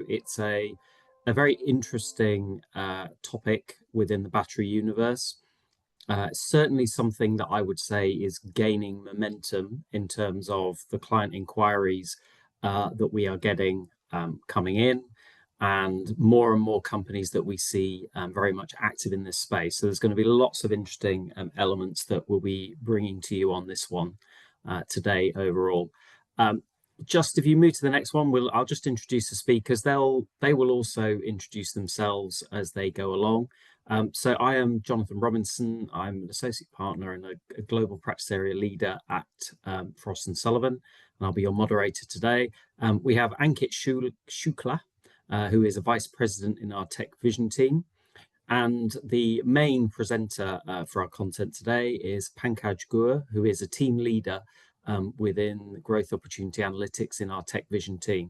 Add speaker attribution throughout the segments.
Speaker 1: It's a very interesting topic within the battery universe. Certainly something that I would say is gaining momentum in terms of the client inquiries that we are getting coming in, and more companies that we see very much active in this space. So there's going to be lots of interesting elements that we'll be bringing to you on this one today overall. Just if you move to the next one, I'll just introduce the speakers. They will also introduce themselves as they go along. So I am Jonathan Robinson. I'm an associate partner and a global practice area leader at Frost Sullivan, and I'll be your moderator today. We have Ankit Shukla, who is a vice president in our TechVision team. And the main presenter for our content today is Pankaj Gaur, who is a team leader within growth opportunity analytics in our TechVision team.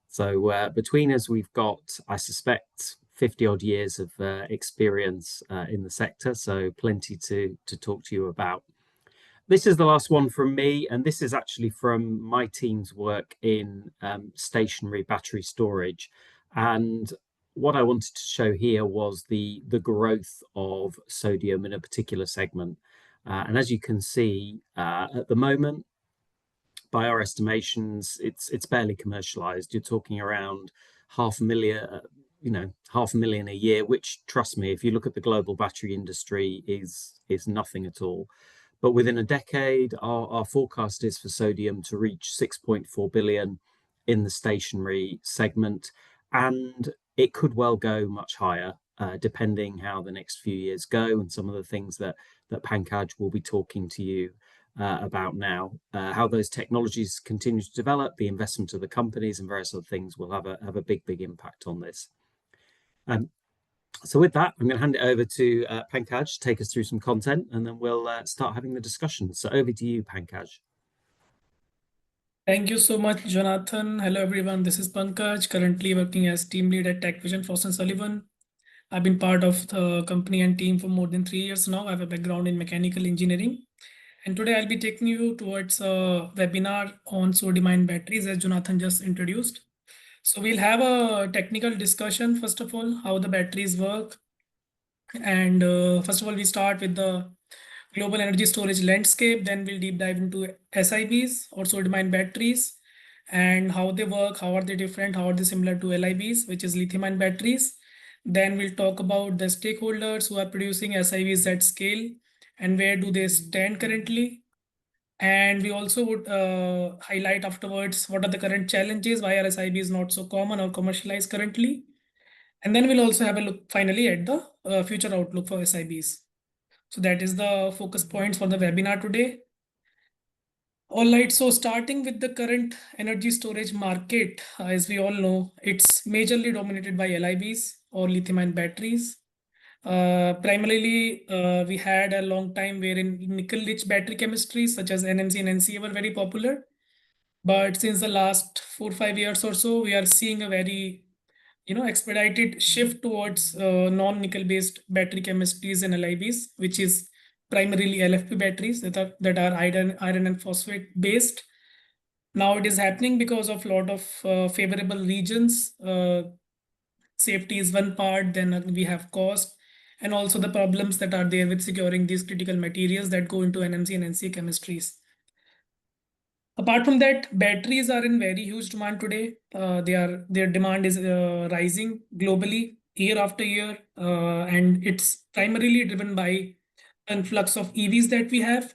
Speaker 1: So between us, we've got, I suspect, 50 odd years of experience in the sector, so plenty to talk to you about. This is the last one from me, and this is actually from my team's work in stationary battery storage. And what I wanted to show here was the growth of sodium in a particular segment. And as you can see, at the moment, by our estimations, it's barely commercialized. You're talking around 500,000, a year, which, trust me, if you look at the global battery industry, is nothing at all. But within a decade, our forecast is for sodium to reach 6.4 billion in the stationary segment, and it could well go much higher, depending how the next few years go, and some of the things that Pankaj will be talking to you about now, how those technologies continue to develop, the investment of the companies and various other things will have a big impact on this. So with that, I'm going to hand it over to Pankaj to take us through some content, and then we'll start having the discussion. So over to you, Pankaj.
Speaker 2: Thank you so much, Jonathan. Hello, everyone. This is Pankaj, currently working as team lead at TechVision, Frost Sullivan. I've been part of the company and team for more than 3 years now. I have a background in mechanical engineering. And today I'll be taking you towards a webinar on sodium-ion batteries, as Jonathan just introduced. So we'll have a technical discussion, first of all, how the batteries work. And first of all, we start with the global energy storage landscape. Then we'll deep dive into SIBs or sodium-ion batteries and how they work, how are they different, how are they similar to LIBs, which is lithium-ion batteries. Then we'll talk about the stakeholders who are producing SIBs at scale and where do they stand currently. And we also would highlight afterwards what are the current challenges, why are SIBs not so common or commercialized currently. And then we'll also have a look finally at the future outlook for SIBs. So that is the focus points for the webinar today. All right, so starting with the current energy storage market, as we all know, it's majorly dominated by LIBs or lithium-ion batteries. Primarily, we had a long time wherein nickel-rich battery chemistries such as NMC and NCA were very popular. But since the last 4 or 5 years or so, we are seeing a very expedited shift towards non-nickel based battery chemistries and LIBs, which is primarily LFP batteries that are iron and phosphate based. Now it is happening because of a lot of favorable regions. Safety is one part, then we have cost, and also the problems that are there with securing these critical materials that go into NMC and NCA chemistries. Apart from that, batteries are in very huge demand today. Their demand is rising globally year after year, and it's primarily driven by influx of EVs that we have,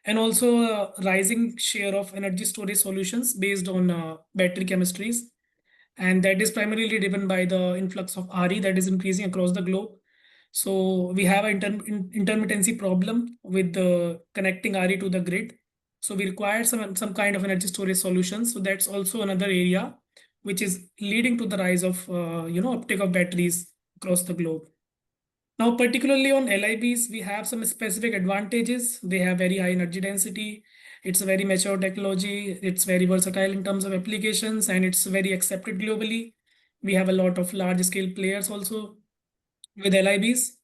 Speaker 2: and also a rising share of energy storage solutions based on battery chemistries. And that is primarily driven by the influx of RE that is increasing across the globe. So we have an intermittency problem with connecting RE to the grid. So we require some kind of energy storage solutions. So that's also another area which is leading to the rise of uptake of batteries across the globe. Now, particularly on LIBs, we have some specific advantages. They have very high energy density. It's a very mature technology. It's very versatile in terms of applications, and it's very accepted globally. We have a lot of large scale players also with LIBs.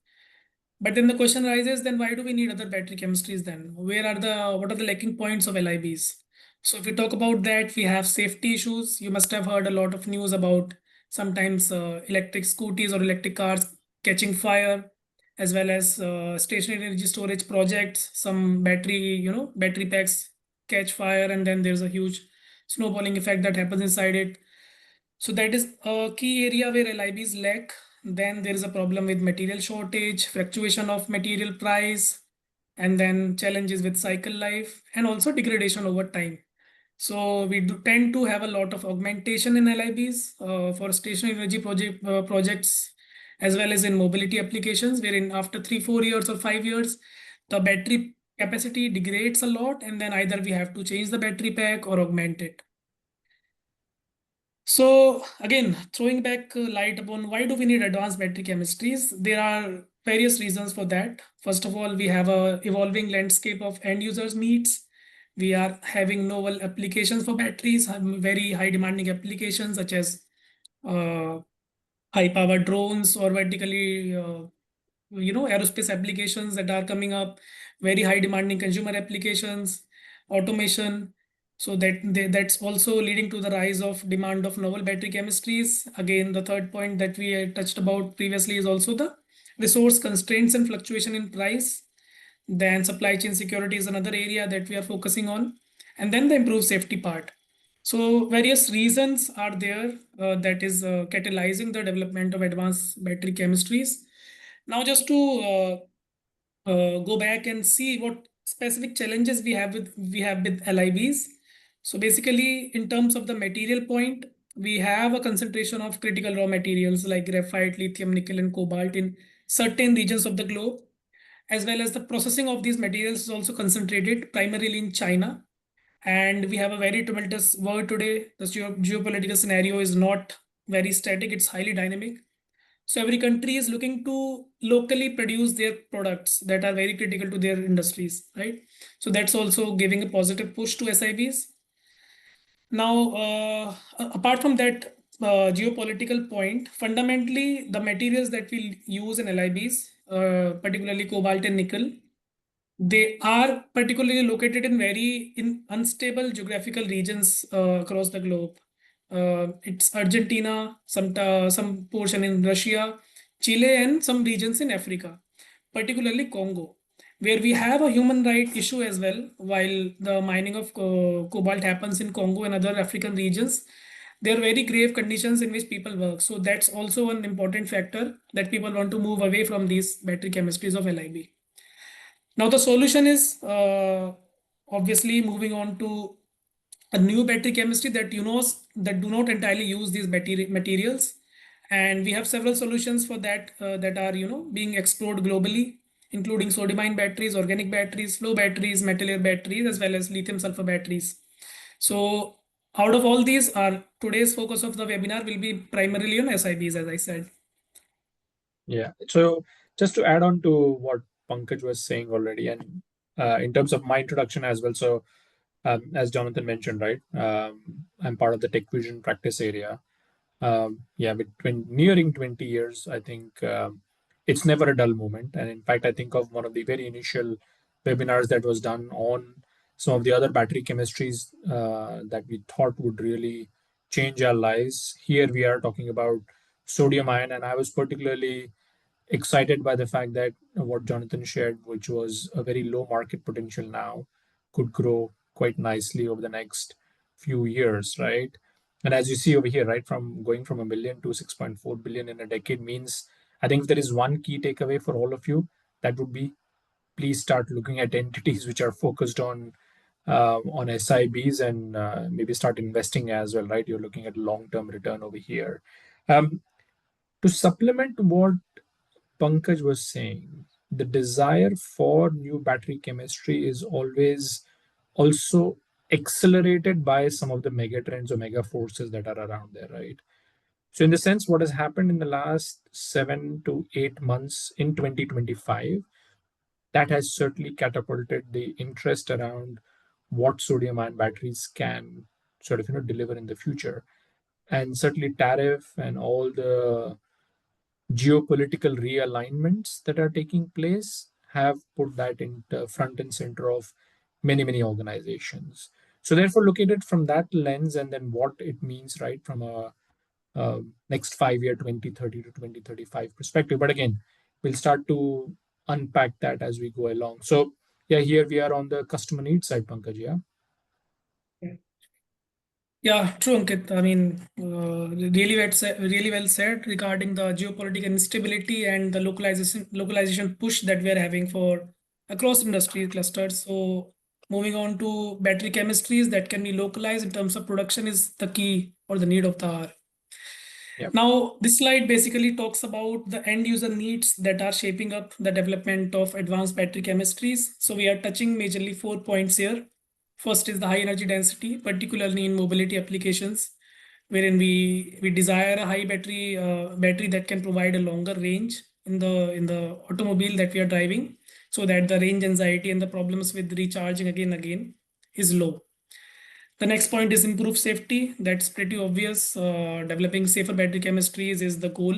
Speaker 2: But then the question arises, then why do we need other battery chemistries then? What are the lacking points of LIBs? So if we talk about that, we have safety issues. You must have heard a lot of news about sometimes electric scooties or electric cars catching fire, as well as stationary energy storage projects. Some battery packs catch fire, and then there's a huge snowballing effect that happens inside it. So that is a key area where LIBs lack. Then there is a problem with material shortage, fluctuation of material price, and then challenges with cycle life and also degradation over time. So we do tend to have a lot of augmentation in LIBs for stationary energy projects, as well as in mobility applications, wherein after 3, 4 years or 5 years, the battery capacity degrades a lot, and then either we have to change the battery pack or augment it. So again, throwing back light upon why do we need advanced battery chemistries? There are various reasons for that. First of all, we have a evolving landscape of end users needs. We are having novel applications for batteries, very high demanding applications such as uh, high power drones or vertically aerospace applications that are coming up, very high demanding consumer applications, automation. So that's also leading to the rise of demand of novel battery chemistries. Again, the third point that we had touched about previously is also the resource constraints and fluctuation in price. Then supply chain security is another area that we are focusing on, and then the improved safety part. So various reasons are there that is catalyzing the development of advanced battery chemistries. Now, just to go back and see what specific challenges we have with LIBs. So basically, in terms of the material point, we have a concentration of critical raw materials like graphite, lithium, nickel, and cobalt in certain regions of the globe, as well as the processing of these materials is also concentrated primarily in China. And we have a very tumultuous world today. The geopolitical scenario is not very static; it's highly dynamic. So every country is looking to locally produce their products that are very critical to their industries, right? So that's also giving a positive push to SIBs. Now, apart from that geopolitical point, fundamentally, the materials that we use in LIBs, particularly cobalt and nickel, they are particularly located in very unstable geographical regions across the globe. It's Argentina, some portion in Russia, Chile, and some regions in Africa, particularly Congo, where we have a human right issue as well. While the mining of cobalt happens in Congo and other African regions, there are very grave conditions in which people work. So that's also an important factor that people want to move away from these battery chemistries of LIB. Now the solution is obviously moving on to a new battery chemistry that do not entirely use these materials, and we have several solutions for that that are being explored globally, including sodium-ion batteries, organic batteries, flow batteries, metal air batteries, as well as lithium sulfur batteries. So out of all these, our today's focus of the webinar will be primarily on SIBs, as I said.
Speaker 3: Yeah. So just to add on to what Pankaj was saying already, and in terms of my introduction as well. So as Jonathan mentioned, right, I'm part of the TechVision practice area. Yeah, between nearing 20 years, I think it's never a dull moment. And in fact, I think of one of the very initial webinars that was done on some of the other battery chemistries that we thought would really change our lives. Here we are talking about sodium ion, and I was particularly excited by the fact that what Jonathan shared, which was a very low market potential now, could grow quite nicely over the next few years, right? And as you see over here, right, from going from a million to 6.4 billion in a decade means, I think if there is one key takeaway for all of you, that would be please start looking at entities which are focused on SIBs and maybe start investing as well, right? You're looking at long-term return over here. Um, to supplement what Pankaj was saying, the desire for new battery chemistry is always also accelerated by some of the mega trends or mega forces that are around there, right? So, in the sense, what has happened in the last 7 to 8 months in 2025, that has certainly catapulted the interest around what sodium ion batteries can sort of deliver in the future. And certainly, tariff and all the geopolitical realignments that are taking place have put that into front and center of many organizations. So therefore, look at it from that lens, and then what it means, right, from a next 5 year 2030 to 2035 perspective. But again, we'll start to unpack that as we go along. So yeah, here we are on the customer needs side, Pankaj. Yeah.
Speaker 2: Yeah, true, Ankit. I mean, really well said regarding the geopolitical instability and the localization push that we are having for across industry clusters. So moving on to battery chemistries that can be localized in terms of production is the key or the need of the hour.
Speaker 3: Yep.
Speaker 2: Now, this slide basically talks about the end user needs that are shaping up the development of advanced battery chemistries. So we are touching majorly 4 points here. First is the high energy density, particularly in mobility applications, wherein we desire a high battery that can provide a longer range in the automobile that we are driving, so that the range anxiety and the problems with recharging again is low. The next point is improve safety. That's pretty obvious. Developing safer battery chemistries is the goal.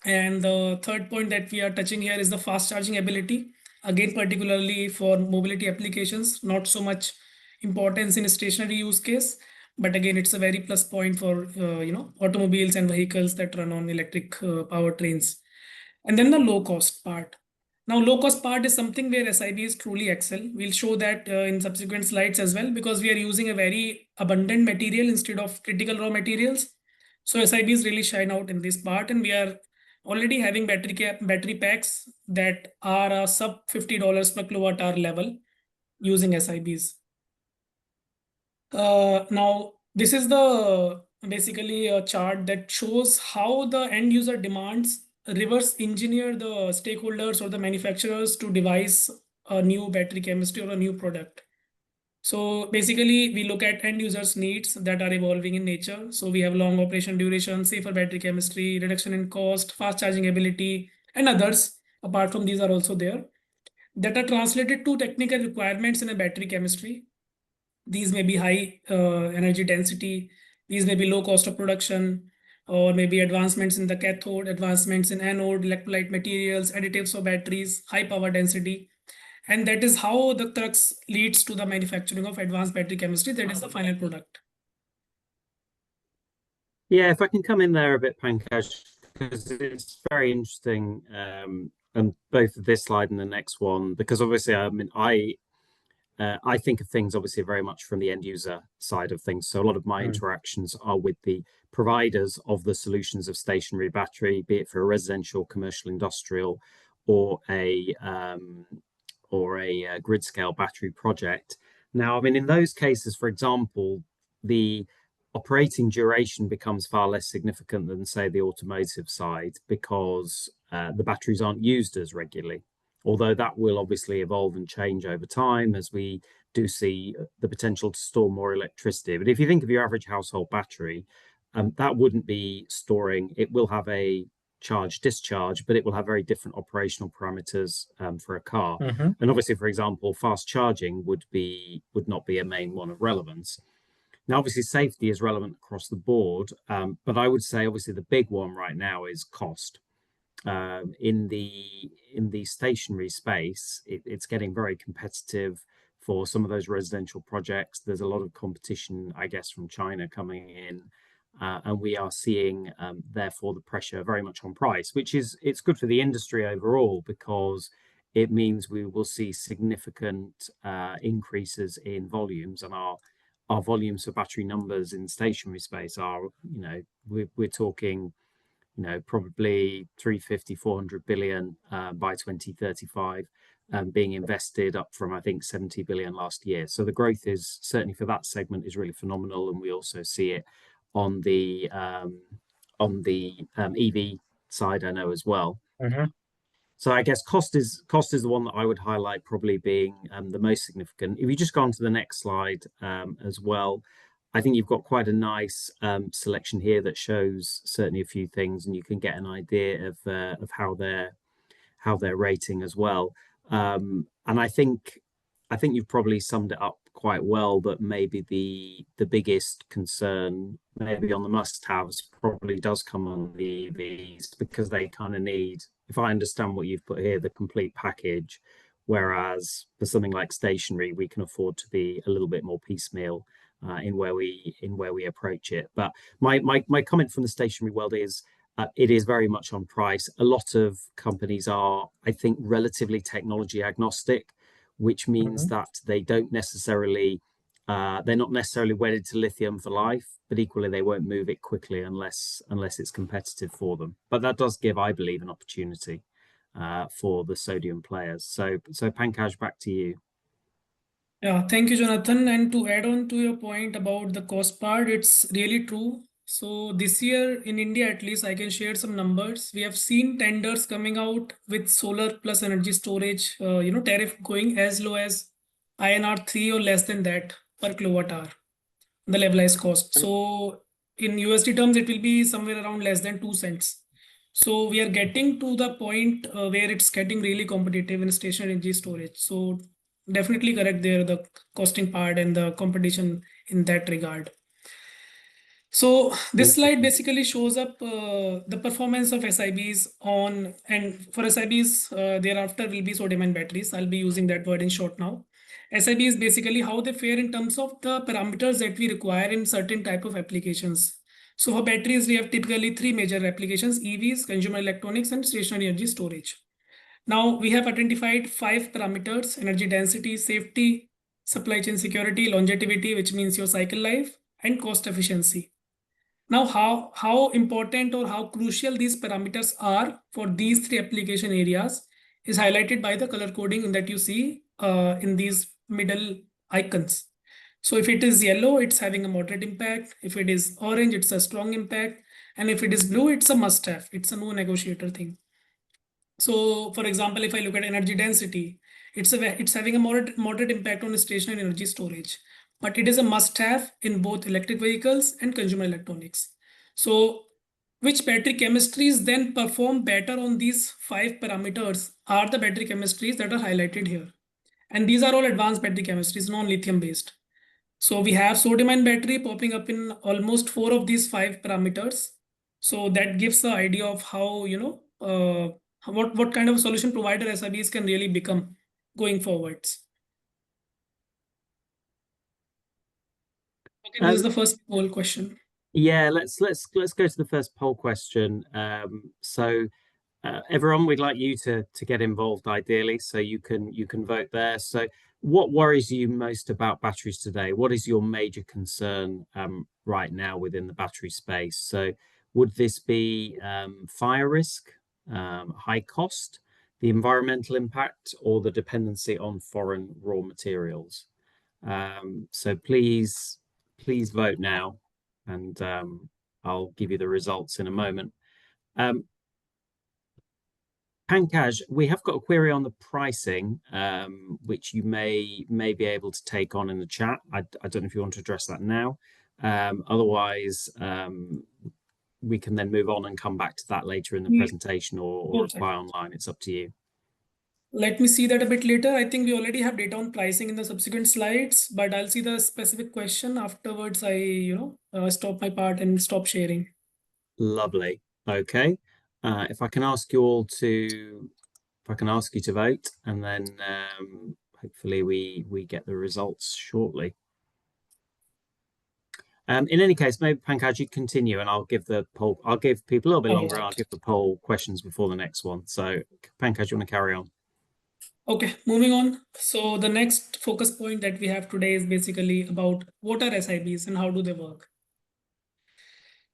Speaker 2: And the third point that we are touching here is the fast charging ability. Again, particularly for mobility applications, not so much importance in a stationary use case, but again, it's a very plus point for automobiles and vehicles that run on electric powertrains. And then the low cost part. Now, low cost part is something where SIBs truly excel. We'll show that in subsequent slides as well, because we are using a very abundant material instead of critical raw materials. So SIBs really shine out in this part, and we are already having battery packs that are a sub $50 per kilowatt hour level using SIBs. Now, this is the basically a chart that shows how the end user demands reverse engineer the stakeholders or the manufacturers to devise a new battery chemistry or a new product. So basically, we look at end users' needs that are evolving in nature. So we have long operation duration, safer battery chemistry, reduction in cost, fast charging ability, and others. Apart from these are also there that are translated to technical requirements in a battery chemistry. These may be high energy density, these may be low cost of production, or maybe advancements in the cathode, advancements in anode, electrolyte materials, additives for batteries, high power density. And that is how the crux leads to the manufacturing of advanced battery chemistry. That is the final product.
Speaker 1: Yeah, if I can come in there a bit, Pankaj, because it's very interesting, and both this slide and the next one, because obviously, I mean, I think of things obviously very much from the end user side of things. So a lot of my interactions are with the providers of the solutions of stationary battery, be it for a residential, commercial, industrial, or a grid scale battery project. Now, I mean, in those cases, for example, the operating duration becomes far less significant than, say, the automotive side, because the batteries aren't used as regularly. Although that will obviously evolve and change over time as we do see the potential to store more electricity. But if you think of your average household battery, that wouldn't be storing. It will have a charge discharge, but it will have very different operational parameters for a car. And obviously, for example, fast charging would not be a main one of relevance. Now, obviously, safety is relevant across the board, but I would say obviously the big one right now is cost. In the stationary space, it's getting very competitive for some of those residential projects. There's a lot of competition, I guess, from China coming in, and we are seeing therefore the pressure very much on price, which it's good for the industry overall, because it means we will see significant increases in volumes, and our volumes for battery numbers in stationary space are, we're talking, probably 350, 400 billion by 2035, being invested, up from, I think, 70 billion last year. So the growth is certainly for that segment is really phenomenal, and we also see it on the EV side, I know, as well. So I guess cost is the one that I would highlight, probably being the most significant. If you just go on to the next slide as well, I think you've got quite a nice selection here that shows certainly a few things, and you can get an idea of how they're rating as well. And I think you've probably summed it up quite well, but maybe the biggest concern, maybe on the must-haves, probably does come on the EVs, because they kind of need, if I understand what you've put here, the complete package. Whereas for something like stationary, we can afford to be a little bit more piecemeal in where we approach it. But my comment from the stationary world is, it is very much on price. A lot of companies are, I think, relatively technology agnostic, which means that they don't necessarily, they're not necessarily wedded to lithium for life, but equally they won't move it quickly unless it's competitive for them. But that does give, I believe, an opportunity for the sodium players. So Pankaj, back to you.
Speaker 2: Yeah, thank you, Jonathan. And to add on to your point about the cost part, it's really true. So this year in India, at least, I can share some numbers. We have seen tenders coming out with solar plus energy storage, tariff going as low as INR 3 or less than that per kilowatt hour, the levelized cost. So in USD terms, it will be somewhere around less than 2 cents. So we are getting to the point where it's getting really competitive in stationary energy storage. So definitely correct there, the costing part and the competition in that regard. So this slide basically shows up the performance of SIBs on, and for SIBs thereafter will be sodium-ion batteries. I'll be using that word in short now. SIB is basically how they fare in terms of the parameters that we require in certain type of applications. So for batteries, we have typically three major applications: EVs, consumer electronics, and stationary energy storage. Now we have identified 5 parameters: energy density, safety, supply chain security, longevity, which means your cycle life, and cost efficiency. Now, how important or how crucial these parameters are for these three application areas is highlighted by the color coding that you see in these middle icons. So if it is yellow, it's having a moderate impact. If it is orange, it's a strong impact. And if it is blue, it's a must-have. It's a no-negotiator thing. So, for example, if I look at energy density, it's having a moderate impact on stationary energy storage, but it is a must-have in both electric vehicles and consumer electronics. So, which battery chemistries then perform better on these 5 parameters are the battery chemistries that are highlighted here. And these are all advanced battery chemistries, non-lithium based. So we have sodium-ion battery popping up in almost 4 of these 5 parameters. So that gives the idea of how, what kind of solution provider SIBs can really become going forwards. Okay, this is the first poll question.
Speaker 1: Yeah, let's go to the first poll question. So everyone, we'd like you to get involved ideally, so you can vote there. So what worries you most about batteries today? What is your major concern right now within the battery space? So would this be fire risk, high cost, the environmental impact, or the dependency on foreign raw materials? So please vote now, and I'll give you the results in a moment. Pankaj, we have got a query on the pricing, which you may be able to take on in the chat. I don't know if you want to address that now. Otherwise, we can then move on and come back to that later in the presentation, or reply online. It's up to you.
Speaker 2: Let me see that a bit later. I think we already have data on pricing in the subsequent slides, but I'll see the specific question afterwards. I stop my part and stop sharing.
Speaker 1: Lovely. Okay. If I can ask you all to, if I can ask you to vote, and then hopefully we get the results shortly. In any case, maybe Pankaj, you continue, and I'll give the poll. I'll give people a little bit longer. Right. I'll give the poll questions before the next one. So, Pankaj, you want to carry on?
Speaker 2: Okay, moving on. So the next focus point that we have today is basically about what are SIBs and how do they work.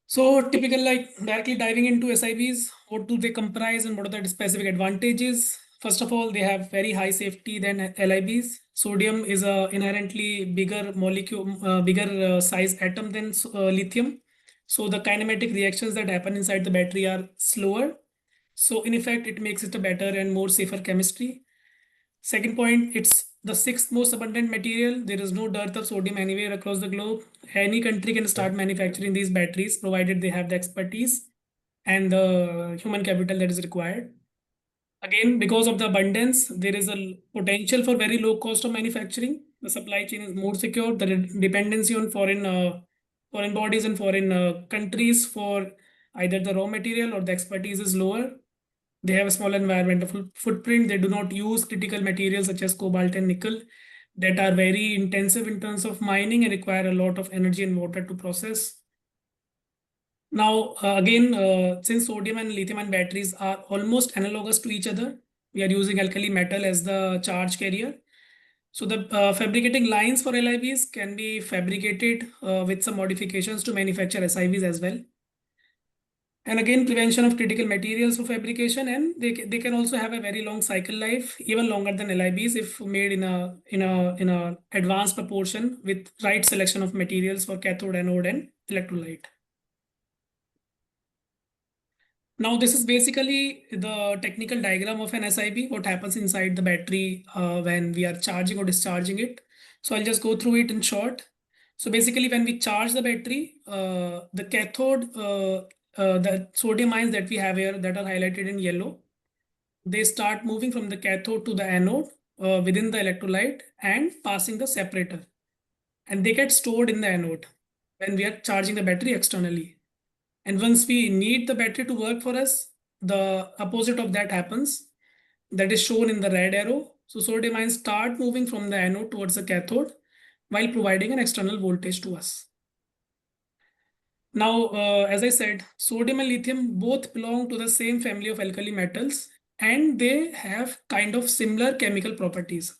Speaker 2: So typical, like directly diving into SIBs, what do they comprise and what are the specific advantages? First of all, they have very high safety than LIBs. Sodium is a inherently bigger molecule, bigger size atom than lithium. So the kinematic reactions that happen inside the battery are slower. So in effect, it makes it a better and more safer chemistry. Second point, it's the 6th most abundant material. There is no dearth of sodium anywhere across the globe. Any country can start manufacturing these batteries, provided they have the expertise and the human capital that is required. Again, because of the abundance, there is a potential for very low cost of manufacturing, the supply chain is more secure. The dependency on foreign bodies and foreign countries for either the raw material or the expertise is lower. They have a small environmental footprint. They do not use critical materials such as cobalt and nickel that are very intensive in terms of mining and require a lot of energy and water to process. Now, since sodium and lithium-ion batteries are almost analogous to each other, we are using alkali metal as the charge carrier. So the fabricating lines for LIBs can be fabricated with some modifications to manufacture SIBs as well. And again, prevention of critical materials for fabrication, and they can also have a very long cycle life, even longer than LIBs if made in a advanced proportion with right selection of materials for cathode, anode, and electrolyte. Now, this is basically the technical diagram of an SIB, what happens inside the battery when we are charging or discharging it. So I'll just go through it in short. So basically, when we charge the battery, the cathode, the sodium ions that we have here that are highlighted in yellow, they start moving from the cathode to the anode within the electrolyte and passing the separator. And they get stored in the anode when we are charging the battery externally. And once we need the battery to work for us, the opposite of that happens. That is shown in the red arrow. So sodium ions start moving from the anode towards the cathode while providing an external voltage to us. Now, as I said, sodium and lithium both belong to the same family of alkali metals, and they have kind of similar chemical properties.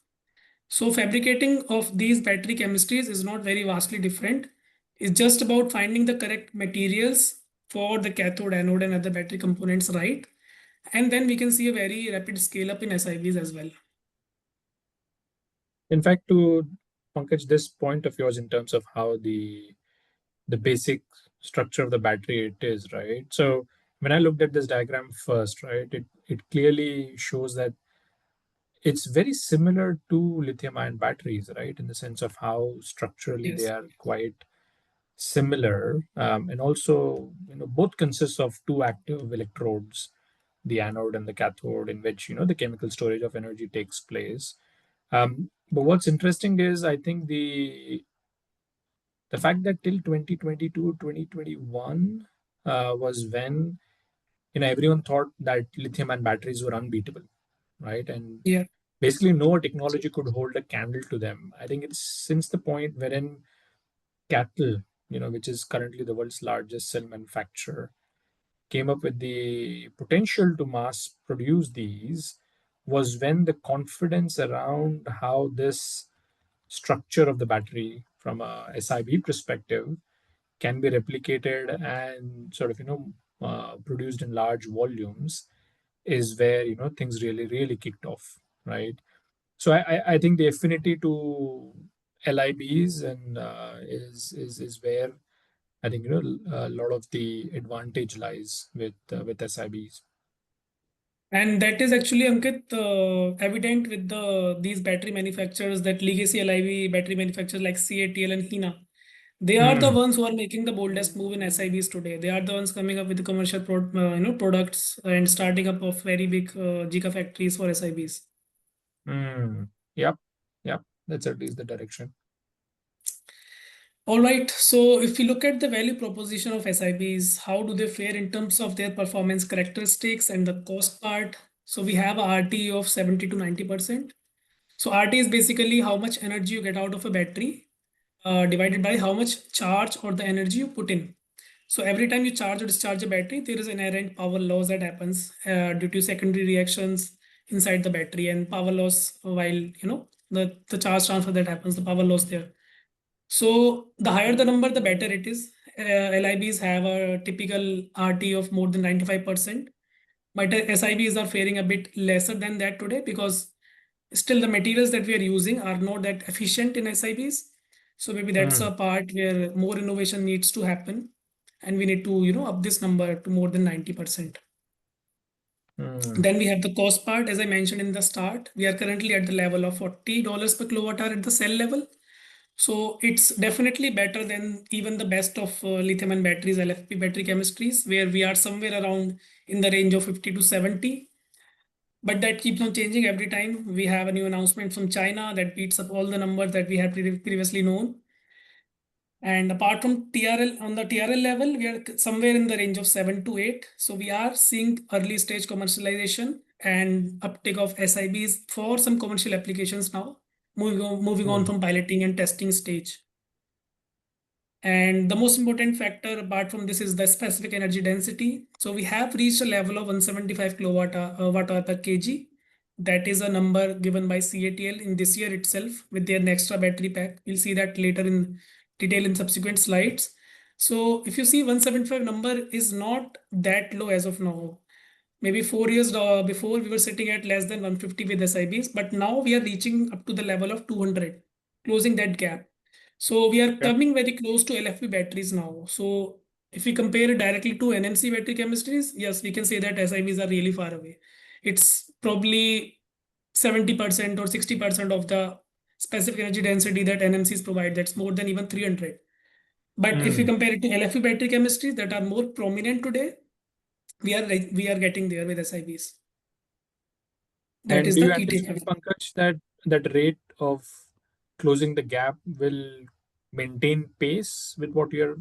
Speaker 2: So fabricating of these battery chemistries is not very vastly different. It's just about finding the correct materials for the cathode, anode, and other battery components right. And then we can see a very rapid scale up in SIBs as well.
Speaker 3: In fact, to Pankaj, this point of yours in terms of how the basic structure of the battery it is, right? So when I looked at this diagram first, right, it clearly shows that it's very similar to lithium ion batteries, right, in the sense of how structurally they
Speaker 2: Yes.
Speaker 3: are quite similar, and also both consist of two active electrodes, the anode and the cathode, in which the chemical storage of energy takes place. But what's interesting is, I think, the fact that till 2022 2021 was when everyone thought that lithium ion batteries were unbeatable, right? And
Speaker 2: Yeah.
Speaker 3: basically no technology could hold a candle to them. I think it's since the point wherein Cattle, which is currently the world's largest cell manufacturer, came up with the potential to mass produce these, was when the confidence around how this structure of the battery from a SIB perspective can be replicated and sort of produced in large volumes is where things really kicked off, right? So I think the affinity to LIBs and is where I think a lot of the advantage lies with SIBs.
Speaker 2: And that is actually, Ankit, evident with these battery manufacturers, that legacy LIB battery manufacturers like CATL and Hina. They are the
Speaker 3: Mm,
Speaker 2: ones who are making the boldest move in SIBs today. They are the ones coming up with the commercial products and starting up of very big gigafactories for SIBs.
Speaker 3: yep, yep. That's at least the direction.
Speaker 2: All right. So if you look at the value proposition of SIBs, how do they fare in terms of their performance characteristics and the cost part? So we have a RT of 70 to 90%. So RT is basically how much energy you get out of a battery divided by how much charge or the energy you put in. So every time you charge or discharge a battery, there is inherent power loss that happens due to secondary reactions inside the battery and power loss while the charge transfer that happens, the power loss there. So the higher the number, the better it is. LIBs have a typical RT of more than 95%, but SIBs are faring a bit lesser than that today because still the materials that we are using are not that efficient in SIBs. So maybe that's
Speaker 3: Mm,
Speaker 2: a part where more innovation needs to happen, and we need to up this number to more than 90%.
Speaker 3: mm,
Speaker 2: Then we have the cost part. As I mentioned in the start, we are currently at the level of $40 per kilowatt hour at the cell level. So it's definitely better than even the best of lithium-ion batteries, LFP battery chemistries, where we are somewhere around in the range of 50 to 70. But that keeps on changing every time. We have a new announcement from China that beats up all the numbers that we had previously known. And apart from TRL, on the TRL level, we are somewhere in the range of 7 to 8. So we are seeing early stage commercialization and uptake of SIBs for some commercial applications now, moving on from piloting and testing stage. And the most important factor apart from this is the specific energy density. So we have reached a level of 175 watt hour per kg. That is a number given by CATL in this year itself with their extra battery pack. We'll see that later in detail in subsequent slides. So if you see 175 number is not that low as of now. Maybe 4 years before we were sitting at less than 150 with SIBs, but now we are reaching up to the level of 200, closing that gap. So we are coming very close to LFP batteries now. So if we compare it directly to NMC battery chemistries, yes, we can say that SIBs are really far away. It's probably 70% or 60% of the specific energy density that NMCs provide. That's more than even 300. But if we compare it to LFP battery chemistries that are more prominent today, we are getting there with SIBs. That
Speaker 3: And
Speaker 2: is
Speaker 3: do
Speaker 2: the
Speaker 3: you
Speaker 2: key
Speaker 3: anticipate,
Speaker 2: takeaway.
Speaker 3: Pankaj, that rate of closing the gap will maintain pace with what you're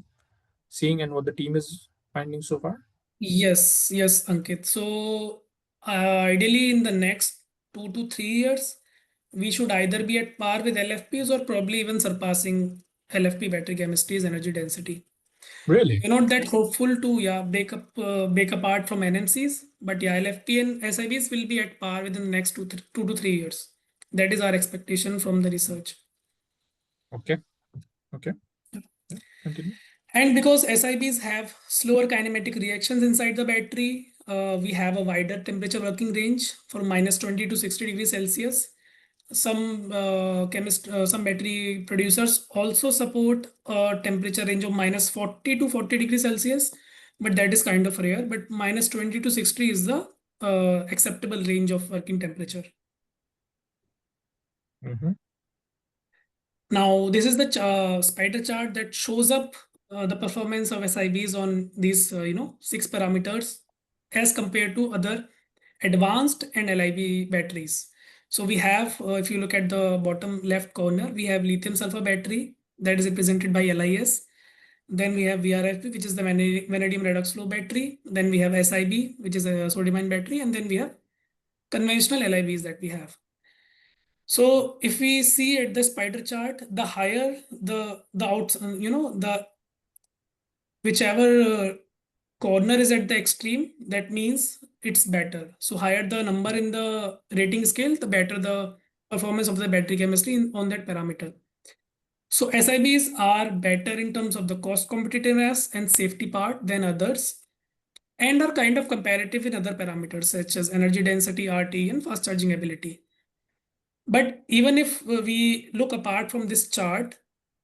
Speaker 3: seeing and what the team is finding so far?
Speaker 2: Yes, yes, Ankit. So ideally in the next 2 to 3 years, we should either be at par with LFPs or probably even surpassing LFP battery chemistry's energy density.
Speaker 3: Really?
Speaker 2: We're not that hopeful to break apart from NMCs, but yeah, LFP and SIBs will be at par within the next 2 to 3 years. That is our expectation from the research.
Speaker 3: Okay. Okay. Yeah, continue.
Speaker 2: And because SIBs have slower kinematic reactions inside the battery, we have a wider temperature working range from -20 to 60 degrees Celsius. Some battery producers also support a temperature range of -40 to 40 degrees Celsius, but that is kind of rare. But -20 to 60 is the acceptable range of working temperature. Now, this is the spider chart that shows up the performance of SIBs on these 6 parameters as compared to other advanced and LIB batteries. So we have, if you look at the bottom left corner, we have lithium sulfur battery that is represented by LIS. Then we have VRFB, which is the vanadium redox flow battery. Then we have SIB, which is a sodium ion battery. And then we have conventional LIBs that we have. So if we see at the spider chart, the higher the outs, the whichever corner is at the extreme, that means it's better. So higher the number in the rating scale, the better the performance of the battery chemistry on that parameter. So SIBs are better in terms of the cost competitiveness and safety part than others, and are kind of comparative in other parameters such as energy density, RT, and fast charging ability. But even if we look apart from this chart,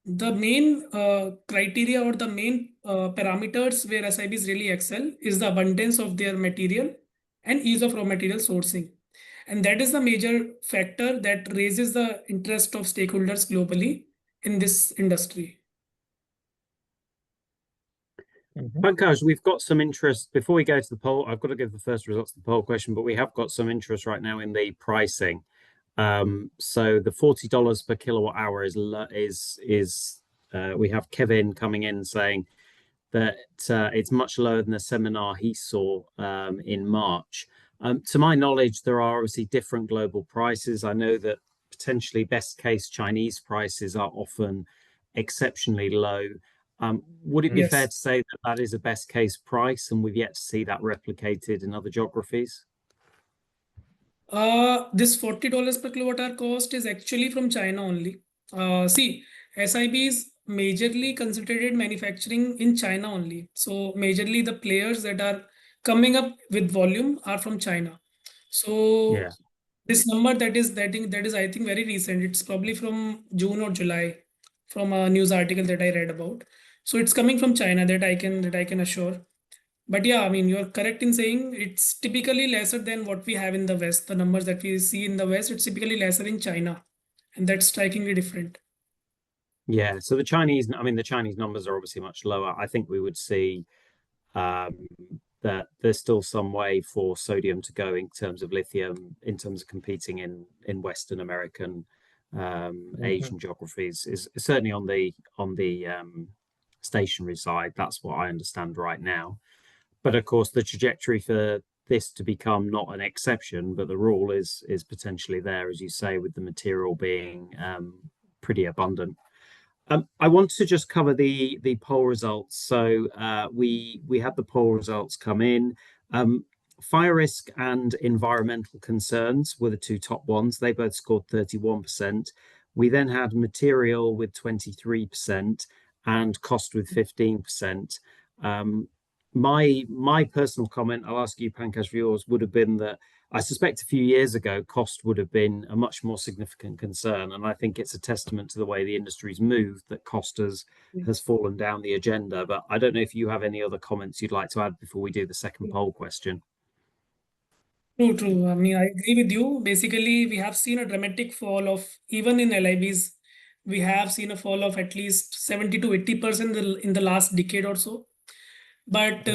Speaker 2: the main criteria or the main parameters where SIBs really excel is the abundance of their material and ease of raw material sourcing. And that is the major factor that raises the interest of stakeholders globally in this industry.
Speaker 1: Pankaj, we've got some interest. Before we go to the poll, I've got to give the first results of the poll question, but we have got some interest right now in the pricing. So the $40 per kilowatt hour we have Kevin coming in saying that it's much lower than the seminar he saw in March. To my knowledge, there are obviously different global prices. I know that potentially best case Chinese prices are often exceptionally low. Would it be fair to say that that is a best case price and we've yet to see that replicated in other geographies?
Speaker 2: This $40 per kilowatt hour cost is actually from China only. See, SIBs majorly concentrated manufacturing in China only. So majorly the players that are coming up with volume are from China. So this number that is I think very recent. It's probably from June or July from a news article that I read about. So it's coming from China that I can assure. But yeah, I mean, you're correct in saying it's typically lesser than what we have in the West. The numbers that we see in the West, it's typically lesser in China, and that's strikingly different.
Speaker 1: Yeah, so the Chinese numbers are obviously much lower. I think we would see that there's still some way for sodium to go in terms of lithium, in terms of competing in Western American, Asian geographies, is certainly on the stationary side. That's what I understand right now. But of course, the trajectory for this to become not an exception, but the rule is potentially there, as you say, with the material being pretty abundant. I want to just cover the poll results. So we had the poll results come in. Fire risk and environmental concerns were the two top ones. They both scored 31%. We then had material with 23% and cost with 15%. My personal comment, I'll ask you, Pankaj, for yours, would have been that I suspect a few years ago, cost would have been a much more significant concern. And I think it's a testament to the way the industry's moved that cost has fallen down the agenda. But I don't know if you have any other comments you'd like to add before we do the second poll question.
Speaker 2: True. I mean, I agree with you. Basically, we have seen a dramatic fall of, even in LIBs, we have seen a fall of at least 70 to 80% in the last decade or so. But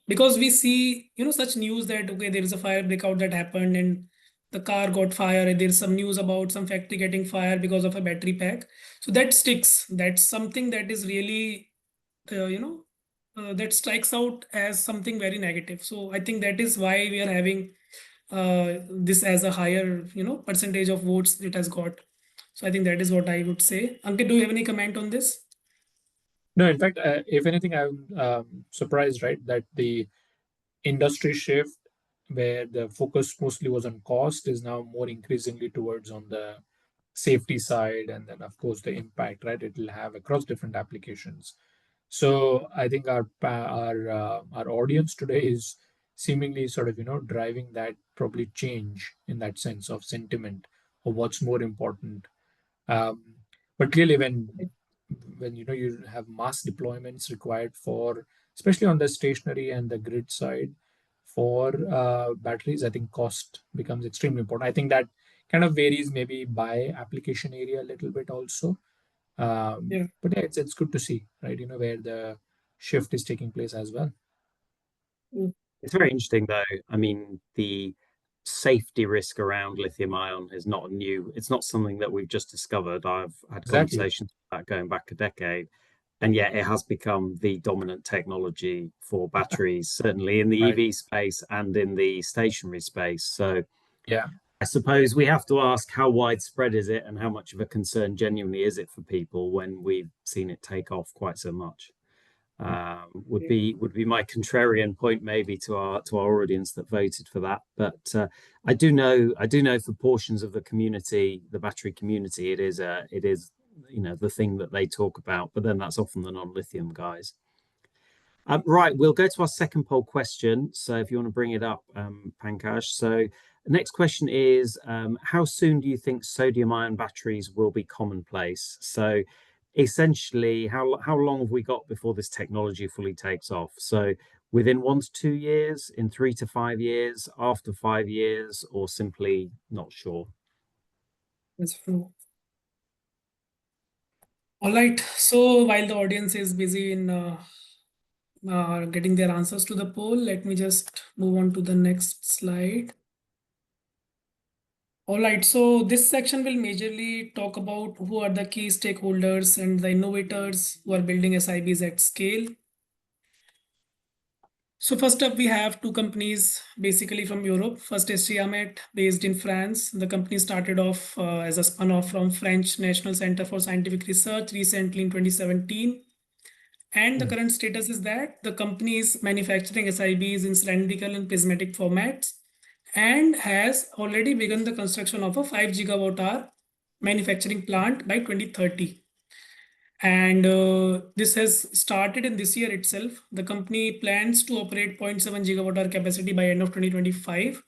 Speaker 2: because we see, such news that, okay, there is a fire breakout that happened and the car got fire, and there's some news about some factory getting fire because of a battery pack. So that sticks. That's something that is really, that strikes out as something very negative. So I think that is why we are having this as a higher, percentage of votes it has got. So I think that is what I would say. Ankit, do you have any comment on this?
Speaker 3: No, in fact, if anything, I'm surprised, right, that the industry shift where the focus mostly was on cost is now more increasingly towards on the safety side, and then of course the impact, right, it will have across different applications. So I think our audience today is seemingly sort of driving that probably change in that sense of sentiment of what's more important. But clearly, when you have mass deployments required for, especially on the stationary and the grid side for batteries, I think cost becomes extremely important. I think that kind of varies maybe by application area a little bit also. But yeah, it's good to see, right? Where the shift is taking place as well.
Speaker 1: It's very interesting, though. I mean, the safety risk around lithium-ion is not new. It's not something that we've just discovered. I've had conversations about going back a decade, and yet it has become the dominant technology for batteries, certainly in the EV space and in the stationary space. So
Speaker 3: yeah,
Speaker 1: I suppose we have to ask, how widespread is it and how much of a concern genuinely is it for people when we've seen it take off quite so much? Would be my contrarian point maybe to our audience that voted for that. But I do know for portions of the community, the battery community, it is the thing that they talk about. But then that's often the non-lithium guys. Right, we'll go to our second poll question. So if you want to bring it up, Pankaj. So the next question is, how soon do you think sodium-ion batteries will be commonplace? So essentially, how long have we got before this technology fully takes off? So within 1 to 2 years, in 3 to 5 years, after 5 years, or simply not sure?
Speaker 2: That's true. All right. So while the audience is busy in getting their answers to the poll, let me just move on to the next slide. All right, so this section will majorly talk about who are the key stakeholders and the innovators who are building SIBs at scale. So first up, we have two companies basically from Europe. First is Siamet, based in France. The company started off as a spun-off from French National Center for Scientific Research recently in 2017. And the current status is that the company is manufacturing SIBs in cylindrical and prismatic formats and has already begun the construction of a 5 gigawatt hour manufacturing plant by 2030. And this has started in this year itself. The company plans to operate 0.7 gigawatt hour capacity by end of 2025.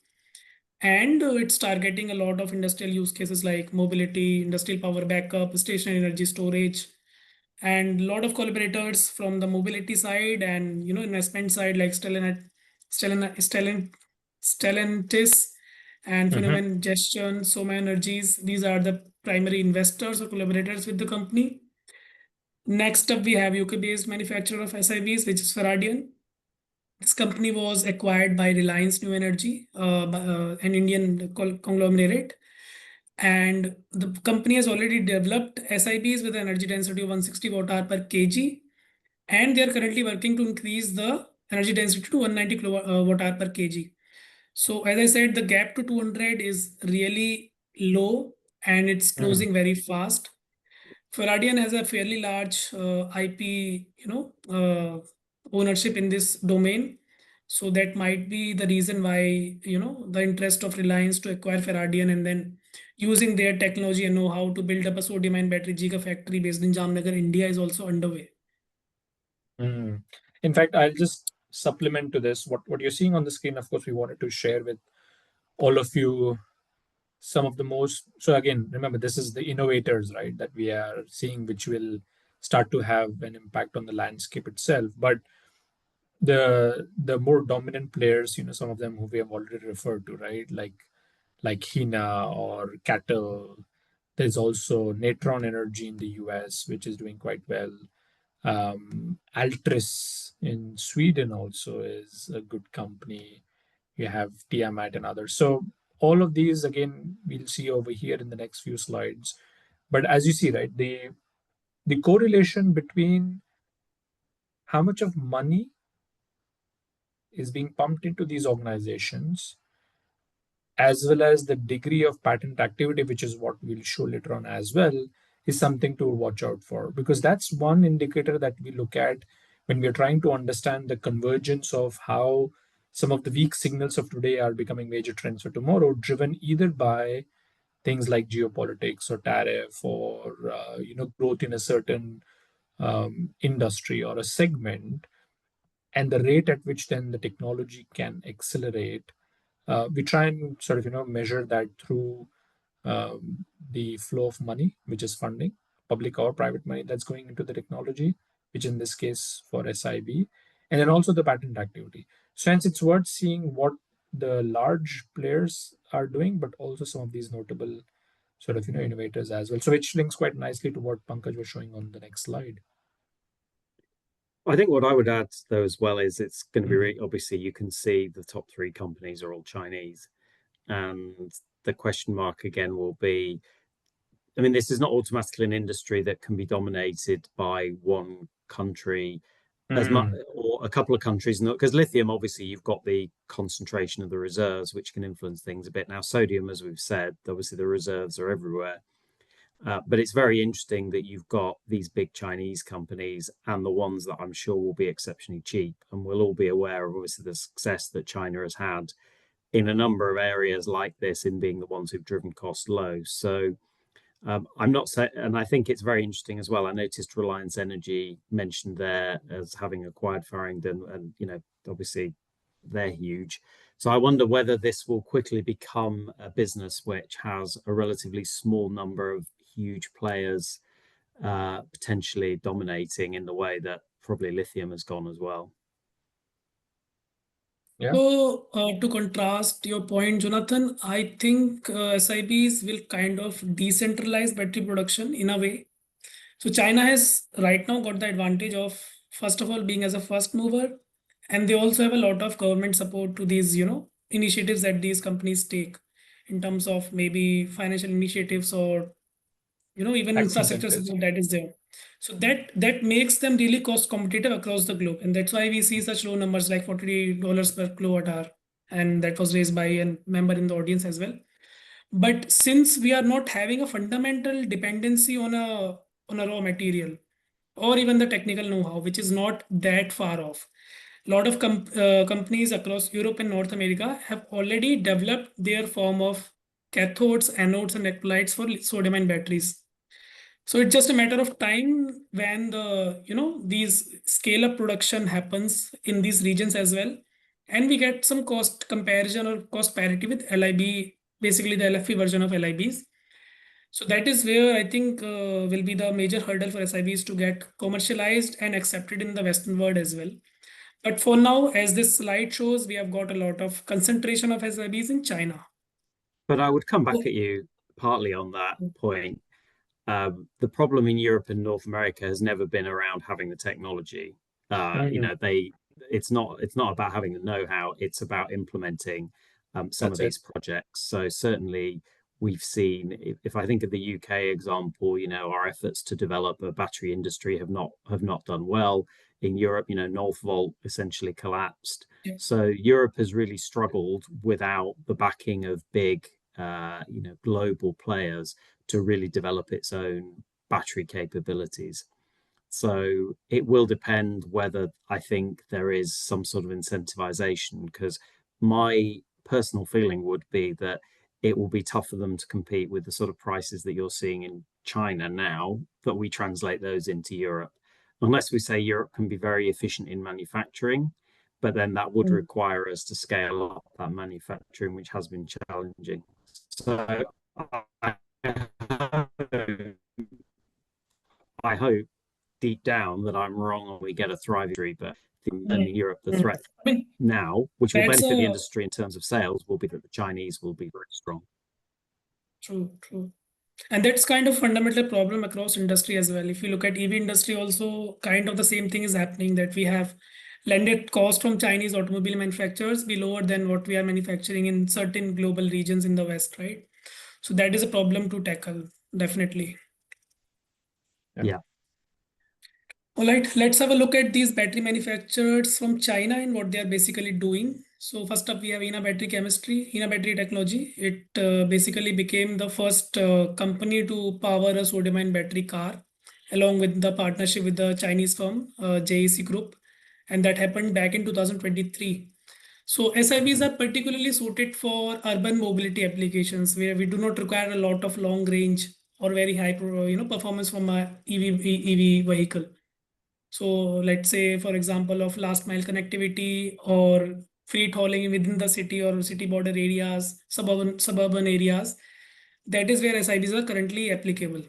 Speaker 2: And it's targeting a lot of industrial use cases like mobility, industrial power backup, stationary energy storage, and a lot of collaborators from the mobility side and investment side like Stellantis and Phenomen Gestion, Soma Energies. These are the primary investors or collaborators with the company. Next up, we have UK-based manufacturer of SIBs, which is Faradian. This company was acquired by Reliance New Energy, an Indian conglomerate. And the company has already developed SIBs with an energy density of 160 watt hour per kg. And they are currently working to increase the energy density to 190 watt hour per kg. So as I said, the gap to 200 is really low and it's
Speaker 3: Mm.
Speaker 2: closing very fast. Faradian has a fairly large IP, ownership in this domain. So that might be the reason why, the interest of Reliance to acquire Faradian and then using their technology and know-how to build up a sodium-ion battery gigafactory based in Jamnagar, India is also underway.
Speaker 3: Mm. In fact, I'll just supplement to this. What you're seeing on the screen, of course, we wanted to share with all of you some of the most. So again, remember, this is the innovators, right, that we are seeing, which will start to have an impact on the landscape itself. But the more dominant players, some of them who we have already referred to, right, like Hina or Cattle. There's also Natron Energy in the US, which is doing quite well. Altris in Sweden also is a good company. You have Tiamat and others. So all of these, again, we'll see over here in the next few slides. But as you see, right, the correlation between how much of money is being pumped into these organizations, as well as the degree of patent activity, which is what we'll show later on as well, is something to watch out for. Because that's one indicator that we look at when we're trying to understand the convergence of how some of the weak signals of today are becoming major trends for tomorrow, driven either by things like geopolitics or tariff or growth in a certain industry or a segment, and the rate at which then the technology can accelerate. We try and sort of measure that through the flow of money, which is funding, public or private money that's going into the technology, which in this case for SIB, and then also the patent activity. So hence it's worth seeing what the large players are doing, but also some of these notable sort of innovators as well. So which links quite nicely to what Pankaj was showing on the next slide.
Speaker 1: I think what I would add though as well is it's going to be
Speaker 3: Mm.
Speaker 1: really, obviously you can see the top three companies are all Chinese, and the question mark again will be, I mean, this is not automatically an industry that can be dominated by one country as much
Speaker 3: Mm.
Speaker 1: or a couple of countries, because lithium, obviously, you've got the concentration of the reserves, which can influence things a bit. Now, sodium, as we've said, obviously the reserves are everywhere. But it's very interesting that you've got these big Chinese companies and the ones that I'm sure will be exceptionally cheap. And we'll all be aware of obviously the success that China has had in a number of areas like this in being the ones who've driven costs low. So I'm not saying, and I think it's very interesting as well. I noticed Reliance Energy mentioned there as having acquired Farringdon, and obviously they're huge. So I wonder whether this will quickly become a business which has a relatively small number of huge players potentially dominating in the way that probably lithium has gone as well.
Speaker 3: Yeah.
Speaker 2: So, to contrast your point, Jonathan, I think SIBs will kind of decentralize battery production in a way. So China has right now got the advantage of, first of all, being as a first mover, and they also have a lot of government support to these, initiatives that these companies take in terms of maybe financial initiatives or, even
Speaker 3: Tax
Speaker 2: infrastructure
Speaker 3: incentives.
Speaker 2: support that is there. So that makes them really cost competitive across the globe, and that's why we see such low numbers like $40 per kilowatt hour, and that was raised by a member in the audience as well. But since we are not having a fundamental dependency on a raw material or even the technical know-how, which is not that far off, a lot of companies across Europe and North America have already developed their form of cathodes, anodes, and electrolytes for sodium-ion batteries. So it's just a matter of time when these scale-up production happens in these regions as well, and we get some cost comparison or cost parity with LIB, basically the LFP version of LIBs. So that is where I think will be the major hurdle for SIBs to get commercialized and accepted in the Western world as well. But for now, as this slide shows, we have got a lot of concentration of SIBs in China.
Speaker 1: But I would come back at you partly on that point. The problem in Europe and North America has never been around having the technology.
Speaker 3: Mm.
Speaker 1: it's not about having the know-how, it's about implementing some of these projects. So certainly we've seen, if I think of the UK example, our efforts to develop a battery industry have not done well. In Europe, Northvolt essentially collapsed.
Speaker 2: Yeah.
Speaker 1: So Europe has really struggled without the backing of big global players to really develop its own battery capabilities. So it will depend whether I think there is some sort of incentivization, because my personal feeling would be that it will be tough for them to compete with the sort of prices that you're seeing in China now, that we translate those into Europe. Unless we say Europe can be very efficient in manufacturing, but then that would require us to scale up that manufacturing, which has been challenging. So I hope deep down that I'm wrong and we get a thriving industry, but in Europe, the threat now, which will benefit the industry in terms of sales, will be that the Chinese will be very strong.
Speaker 2: True. And that's kind of fundamental problem across industry as well. If you look at EV industry, also kind of the same thing is happening, that we have landed cost from Chinese automobile manufacturers be lower than what we are manufacturing in certain global regions in the West, right? So that is a problem to tackle, definitely.
Speaker 1: Yeah.
Speaker 2: All right, let's have a look at these battery manufacturers from China and what they are basically doing. So first up, we have Ina Battery Chemistry, Ina Battery Technology. It basically became the first company to power a sodium-ion battery car, along with the partnership with the Chinese firm, JEC Group. And that happened back in 2023. So SIBs are particularly suited for urban mobility applications where we do not require a lot of long range or very high performance from a EV vehicle. So let's say, for example, of last mile connectivity or freight hauling within the city or city border areas, suburban areas. That is where SIBs are currently applicable.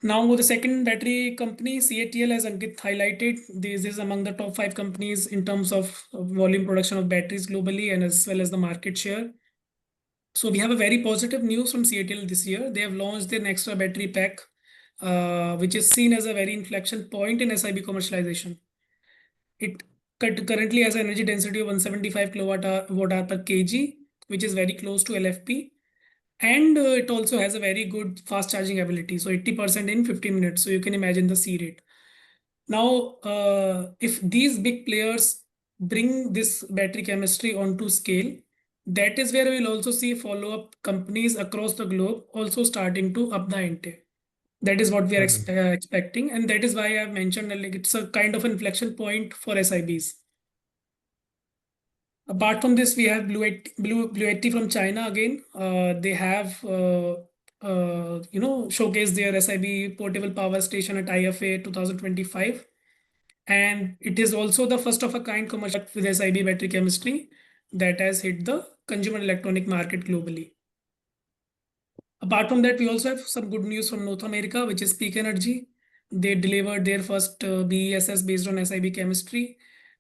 Speaker 2: Now, the second battery company, CATL, as Ankit highlighted, this is among the top 5 companies in terms of volume production of batteries globally and as well as the market share. So we have a very positive news from CATL this year. They have launched their next battery pack, which is seen as a very inflection point in SIB commercialization. It currently has an energy density of 175 kilowatt hour per kg, which is very close to LFP. And it also has a very good fast charging ability. So 80% in 15 minutes. So you can imagine the C rate. Now, if these big players bring this battery chemistry onto scale, that is where we'll also see follow-up companies across the globe also starting to up the ante. That is what we are expecting. And that is why I've mentioned like it's a kind of inflection point for SIBs. Apart from this, we have Blue 80 from China again. They have showcased their SIB portable power station at IFA 2025. And it is also the first of a kind commercial with SIB battery chemistry that has hit the consumer electronic market globally. Apart from that, we also have some good news from North America, which is Peak Energy. They delivered their first BESS based on SIB chemistry.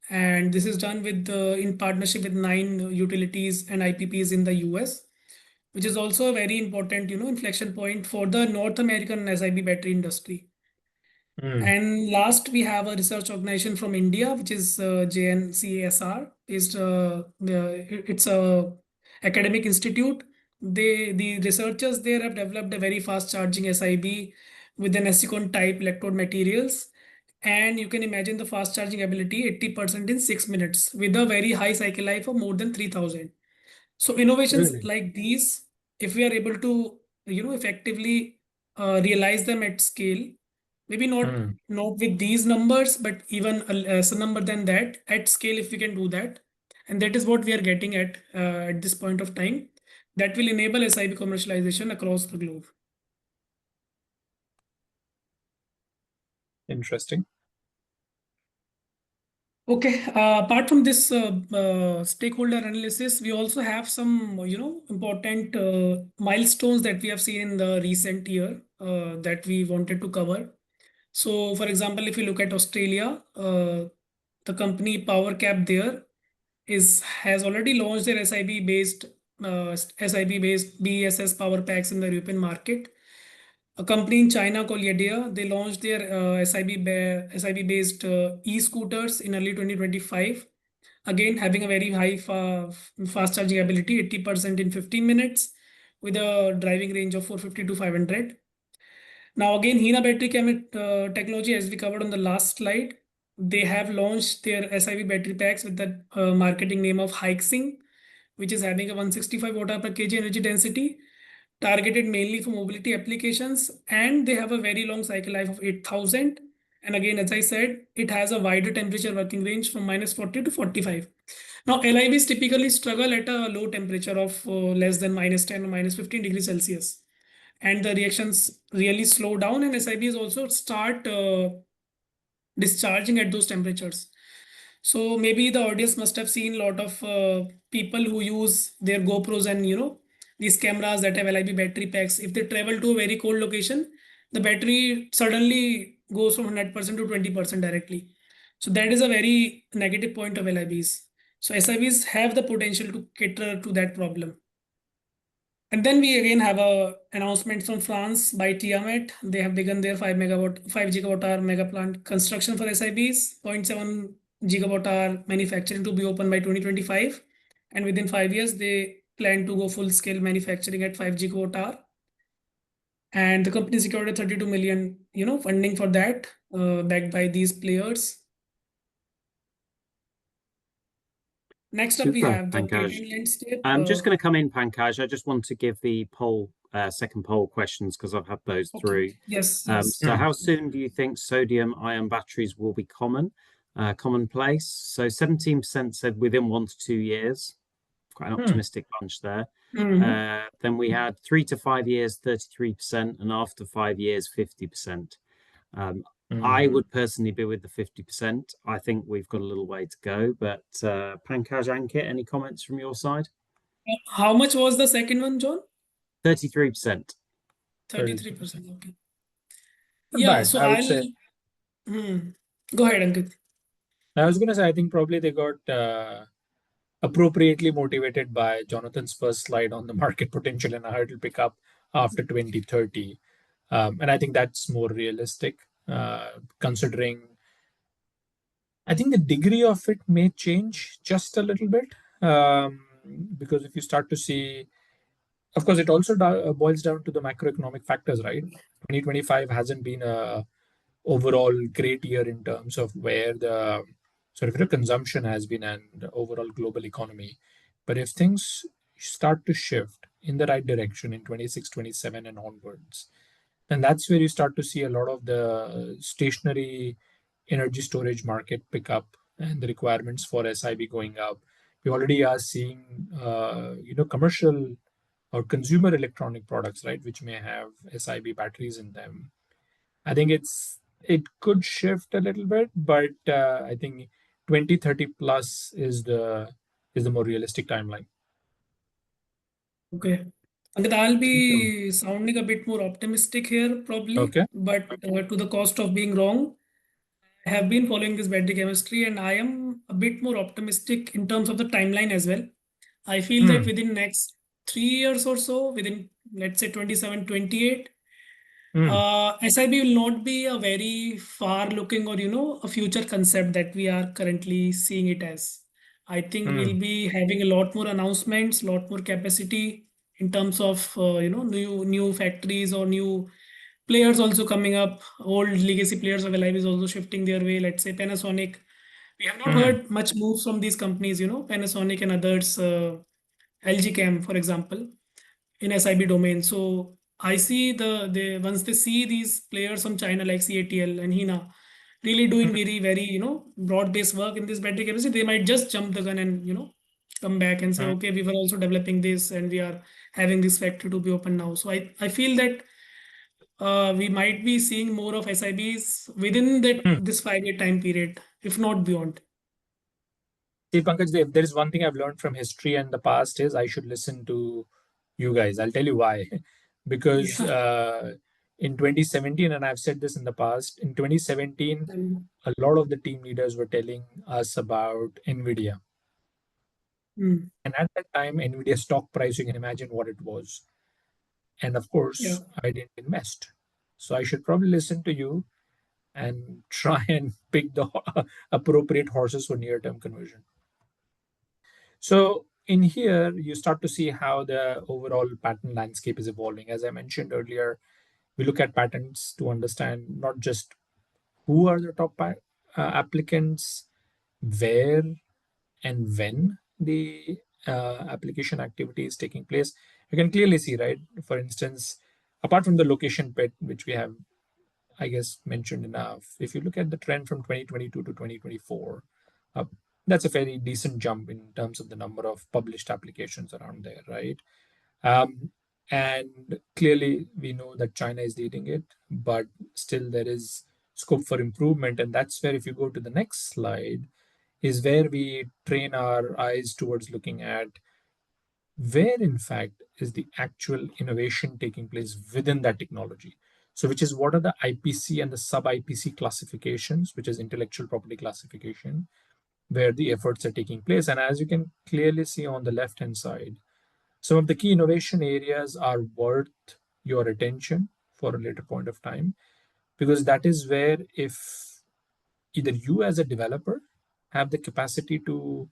Speaker 2: And this is done with in partnership with 9 utilities and IPPs in the US, which is also a very important inflection point for the North American SIB battery industry. And last, we have a research organization from India, which is JNCASR. It's a academic institute. The researchers there have developed a very fast charging SIB with an acetone type electrode materials. And you can imagine the fast charging ability 80% in 6 minutes with a very high cycle life of more than 3000. So innovations like these, if we are able to effectively realize them at scale, maybe not with these numbers, but even a lesser number than that at scale, if we can do that. And that is what we are getting at this point of time. That will enable SIB commercialization across the globe.
Speaker 3: Interesting.
Speaker 2: Okay. Apart from this stakeholder analysis, we also have some, important milestones that we have seen in the recent year that we wanted to cover. So, for example, if you look at Australia, the company PowerCap there has already launched their SIB based BESS power packs in the European market. a company in China called Yedea. They launched their SIB based e-scooters in early 2025. Again, having a very high fast charging ability, 80% in 15 minutes, with a driving range of 450 to 500. Now, again, Hina battery technology, as we covered on the last slide, they have launched their SIB battery packs with the marketing name of Hikesing, which is having a 165 watt per kg energy density, targeted mainly for mobility applications, and they have a very long cycle life of 8,000. And again, as I said, it has a wider temperature working range from -40 to 45. Now, LIVs typically struggle at a low temperature of less than -10 or -15 degrees Celsius. And the reactions really slow down, and SIBs also start discharging at those temperatures. So maybe the audience must have seen a lot of people who use their GoPros and these cameras that have LIB battery packs. If they travel to a very cold location, the battery suddenly goes from 100% to 20% directly. So that is a very negative point of LIBs. So SIBs have the potential to cater to that problem. And then we again have a announcement from France by Tiamat. They have begun their 5 gigawatt hour mega plant construction for SIBs, 0.7 gigawatt hour manufacturing to be open by 2025. And within 5 years, they plan to go full scale manufacturing at 5 gigawatt hour. And the company secured a 32 million, funding for that, backed by these players. Next up, we
Speaker 1: Super,
Speaker 2: have the
Speaker 1: Pankaj.
Speaker 2: Canadian landscape.
Speaker 1: I'm just going to come in, Pankaj. I just want to give the second poll questions because I've had those through.
Speaker 2: Okay. Yes, yes.
Speaker 1: So how soon do you think sodium-ion batteries will be commonplace? So 17% said within 1 to 2 years. Quite an optimistic bunch there. Then we had 3 to 5 years, 33%, and after 5 years, 50%. I would personally be with the 50%. I think we've got a little way to go, but Pankaj, Ankit, any comments from your side?
Speaker 2: How much was the second one, John?
Speaker 1: 33%.
Speaker 2: 33%. Okay.
Speaker 3: Not
Speaker 2: Yeah,
Speaker 3: bad,
Speaker 2: so
Speaker 3: I would say.
Speaker 2: Go ahead, Ankit.
Speaker 3: I was going to say, I think probably they got appropriately motivated by Jonathan's first slide on the market potential and how it'll pick up after 2030. And I think that's more realistic, considering I think the degree of it may change just a little bit. Because if you start to see, of course, it also boils down to the macroeconomic factors, right? 2025 hasn't been a overall great year in terms of where the sort of consumption has been and the overall global economy. But if things start to shift in the right direction in 26, 27 and onwards, then that's where you start to see a lot of the stationary energy storage market pick up and the requirements for SIB going up. We already are seeing, commercial or consumer electronic products, right, which may have SIB batteries in them. I think it could shift a little bit, but I think 2030 plus is the more realistic timeline.
Speaker 2: Okay. Ankit, I'll be sounding a bit more optimistic here, probably,
Speaker 3: Okay.
Speaker 2: but to the cost of being wrong. I have been following this battery chemistry, and I am a bit more optimistic in terms of the timeline as well. I feel that within next 3 years or so, within let's say 27, 28, SIB will not be a very far looking or a future concept that we are currently seeing it as. I think we'll be having a lot more announcements, a lot more capacity in terms of new factories or new players also coming up. Old legacy players of LIV is also shifting their way. Let's say Panasonic. We have not heard much moves from these companies, Panasonic and others, LG Chem, for example, in SIB domain. So I see the once they see these players from China like CATL and Hina really doing very, very, broad-based work in this battery chemistry, they might just jump the gun and, come back and say, okay, we were also developing this and we are having this factory to be open now. So I feel that we might be seeing more of SIBs within this 5 year time period, if not beyond.
Speaker 3: See, Pankaj, if there is one thing I've learned from history and the past is I should listen to you guys. I'll tell you why. Because in 2017, and I've said this in the past, in 2017, a lot of the team leaders were telling us about NVIDIA. And at that time, NVIDIA stock price, you can imagine what it was. And of course, I didn't invest. So I should probably listen to you and try and pick the appropriate horses for near-term conversion. So in here, you start to see how the overall patent landscape is evolving. As I mentioned earlier, we look at patents to understand not just who are the top applicants, where and when the application activity is taking place. You can clearly see, right? For instance, apart from the location bit, which we have, I guess, mentioned enough, if you look at the trend from 2022 to 2024, uh, that's a fairly decent jump in terms of the number of published applications around there, right? Um, and clearly, we know that China is leading it, but still there is scope for improvement. And that's where, if you go to the next slide, is where we train our eyes towards looking at where, in fact, is the actual innovation taking place within that technology. So, which is what are the IPC and the sub IPC classifications, which is intellectual property classification, where the efforts are taking place. And as you can clearly see on the left hand side, some of the key innovation areas are worth your attention for a later point of time, because that is where, if either you as a developer have the capacity to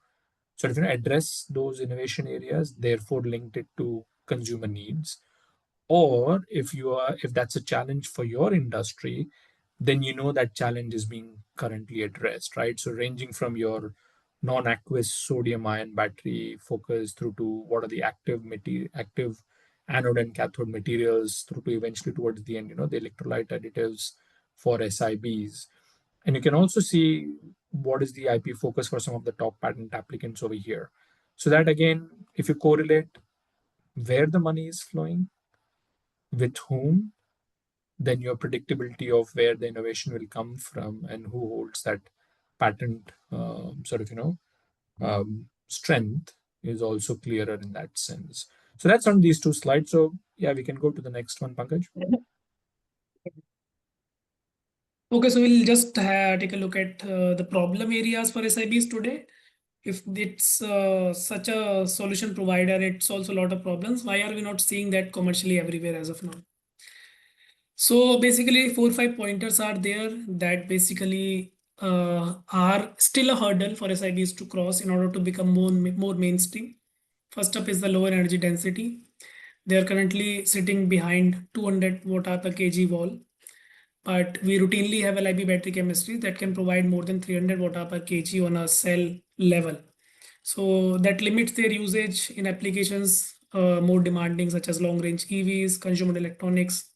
Speaker 3: sort of address those innovation areas, therefore linked it to consumer needs, or if that's a challenge for your industry, then you know that challenge is being currently addressed, right? So ranging from your non-aqueous sodium ion battery focus through to what are the active anode and cathode materials, through to eventually towards the end, the electrolyte additives for SIBs. And you can also see what is the IP focus for some of the top patent applicants over here. So that again, if you correlate where the money is flowing, with whom, then your predictability of where the innovation will come from and who holds that patent strength is also clearer in that sense. So that's on these two slides. So yeah, we can go to the next one, Pankaj.
Speaker 2: Okay, so we'll just take a look at the problem areas for SIBs today. If it's such a solution provider, it solves a lot of problems. Why are we not seeing that commercially everywhere as of now? So basically 4 or 5 pointers are there that basically are still a hurdle for SIBs to cross in order to become more mainstream. First up is the lower energy density. They are currently sitting behind 200 watt-hour per kg wall, but we routinely have LIB battery chemistry that can provide more than 300 watt-hour per kg on a cell level. So that limits their usage in applications more demanding, such as long-range EVs, consumer electronics.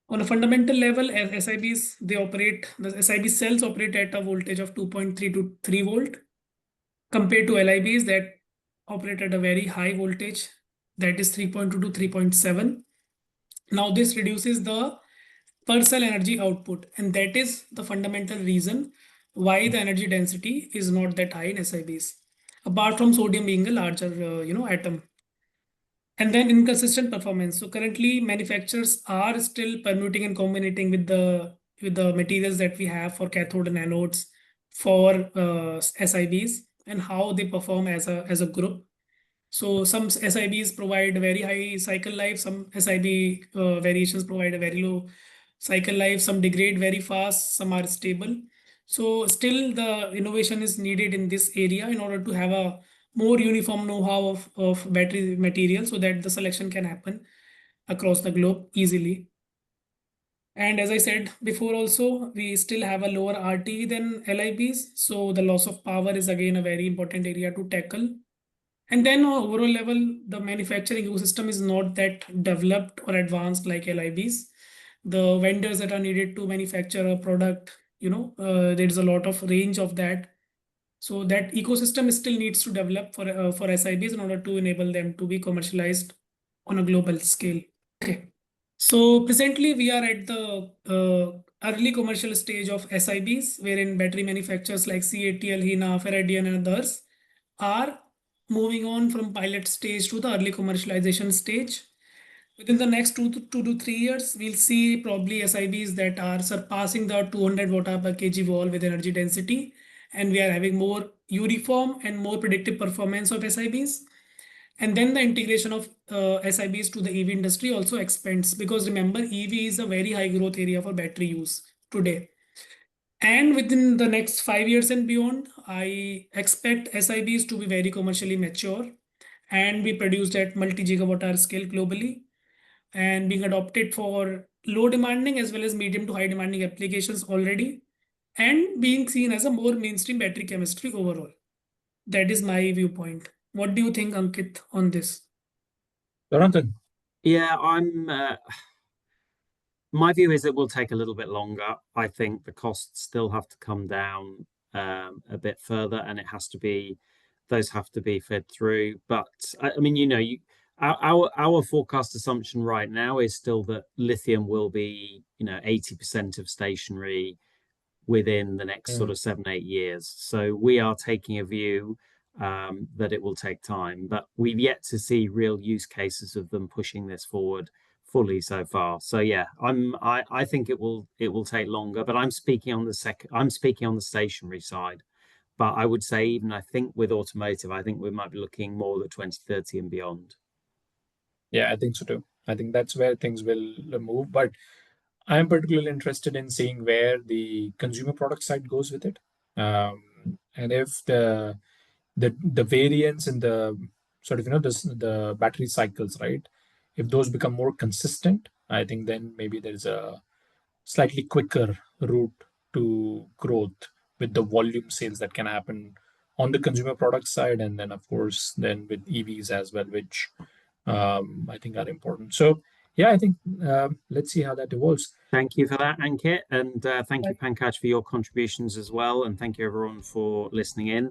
Speaker 2: On a fundamental level, SIBs, the SIB cells operate at a voltage of 2.3 to 3 volt compared to LIBs that operate at a very high voltage, that is 3.2 to 3.7. Now this reduces the per cell energy output, and that is the fundamental reason why the energy density is not that high in SIBs, apart from sodium being a larger atom. And then inconsistent performance. So currently manufacturers are still permuting and combining with the materials that we have for cathode and anodes for SIBs and how they perform as a group. So some SIBs provide very high cycle life, some SIB variations provide a very low cycle life, some degrade very fast, some are stable. So still the innovation is needed in this area in order to have a more uniform know-how of battery material so that the selection can happen across the globe easily. And as I said before also, we still have a lower RT than LIBs. So the loss of power is again a very important area to tackle. And then on overall level, the manufacturing ecosystem is not that developed or advanced like LIBs. The vendors that are needed to manufacture a product, there is a lot of range of that. So that ecosystem still needs to develop for SIBs in order to enable them to be commercialized on a global scale. Okay. So presently we are at the early commercial stage of SIBs, wherein battery manufacturers like CATL, Hina, Faradian, and others are moving on from pilot stage to the early commercialization stage. Within the next 2 to 3 years, we'll see probably SIBs that are surpassing the 200 watt-hour per kg wall with energy density, and we are having more uniform and more predictive performance of SIBs. And then the integration of SIBs to the EV industry also expands, because remember, EV is a very high growth area for battery use today. And within the next 5 years and beyond, I expect SIBs to be very commercially mature and be produced at multi-gigawatt hour scale globally, and being adopted for low demanding as well as medium to high demanding applications already, and being seen as a more mainstream battery chemistry overall. That is my viewpoint. What do you think, Ankit, on this?
Speaker 3: Jonathan?
Speaker 1: Yeah, my view is it will take a little bit longer. I think the costs still have to come down a bit further, and those have to be fed through. But I mean, our forecast assumption right now is still that lithium will be 80% of stationary within the next sort of 7-8 years. So we are taking a view that it will take time, but we've yet to see real use cases of them pushing this forward fully so far. So yeah, I think it will take longer, but I'm speaking on the stationary side. But I would say, even I think with automotive, I think we might be looking more at 2030 and beyond.
Speaker 3: Yeah, I think so too. I think that's where things will move. But I'm particularly interested in seeing where the consumer product side goes with it, and if the variance in the sort of the battery cycles, right? If those become more consistent, I think then maybe there's a slightly quicker route to growth with the volume sales that can happen on the consumer product side, and then of course then with EVs as well, which I think are important. So yeah, I think let's see how that evolves.
Speaker 1: Thank you for that, Ankit, and thank you, Pankaj, for your contributions as well, and thank you everyone for listening in.